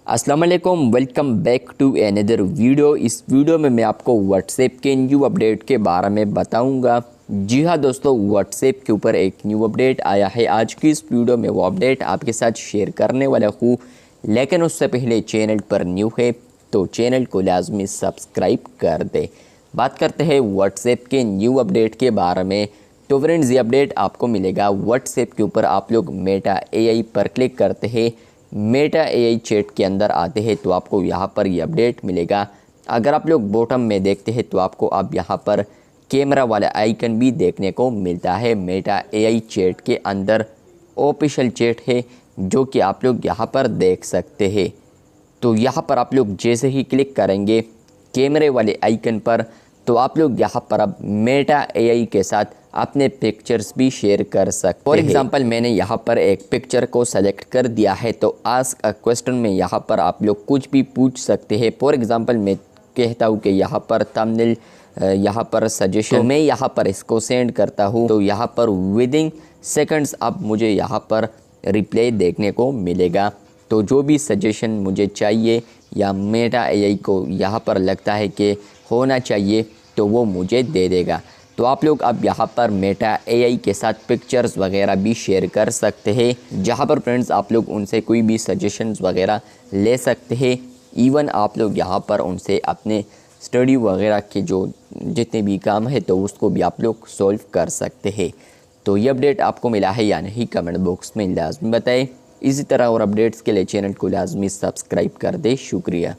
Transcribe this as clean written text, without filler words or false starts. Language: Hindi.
अस्सलाम वालेकुम, welcome back to another video. इस वीडियो में मैं आपको व्हाट्सएप के न्यू अपडेट के बारे में बताऊंगा। जी हाँ दोस्तों, व्हाट्सएप के ऊपर एक न्यू अपडेट आया है। आज की इस वीडियो में वो अपडेट आपके साथ शेयर करने वाला हूँ, लेकिन उससे पहले चैनल पर न्यू है तो चैनल को लाजमी सब्सक्राइब कर दे। बात करते हैं व्हाट्सएप के न्यू अपडेट के बारे में। तो फ्रेंड्स, ये अपडेट आपको मिलेगा व्हाट्सएप के ऊपर। आप लोग मेटा एआई पर क्लिक करते हैं, मेटा एआई चैट के अंदर आते हैं तो आपको यहाँ पर ये अपडेट मिलेगा। अगर आप लोग बॉटम में देखते हैं तो आपको अब यहाँ पर कैमरा वाला आइकन भी देखने को मिलता है। मेटा एआई चैट के अंदर ऑफिशियल चैट है जो कि आप लोग यहाँ पर देख सकते हैं। तो यहाँ पर आप लोग जैसे ही क्लिक करेंगे कैमरे वाले आइकन पर तो आप लोग यहाँ पर अब मेटा एआई के साथ अपने पिक्चर्स भी शेयर कर सकते हैं। फॉर एग्जांपल, मैंने यहाँ पर एक पिक्चर को सेलेक्ट कर दिया है तो आस्क अ क्वेश्चन में यहाँ पर आप लोग कुछ भी पूछ सकते हैं। फॉर एग्जांपल, मैं कहता हूँ कि यहाँ पर थंबनेल, यहाँ पर सजेशन, तो मैं यहाँ पर इसको सेंड करता हूँ तो यहाँ पर विदिन सेकंड्स अब मुझे यहाँ पर रिप्लाई देखने को मिलेगा। तो जो भी सजेशन मुझे चाहिए या मेटा एआई को यहाँ पर लगता है कि होना चाहिए तो वो मुझे दे देगा। तो आप लोग अब यहाँ पर मेटा एआई के साथ पिक्चर्स वगैरह भी शेयर कर सकते हैं, जहाँ पर फ्रेंड्स आप लोग उनसे कोई भी सजेशंस वगैरह ले सकते हैं। इवन आप लोग यहाँ पर उनसे अपने स्टडी वगैरह के जो जितने भी काम है तो उसको भी आप लोग सॉल्व कर सकते हैं। तो ये अपडेट आपको मिला है या नहीं, कमेंट बॉक्स में लाजमी बताएं। इसी तरह और अपडेट्स के लिए चैनल को लाजमी सब्सक्राइब कर दे। शुक्रिया।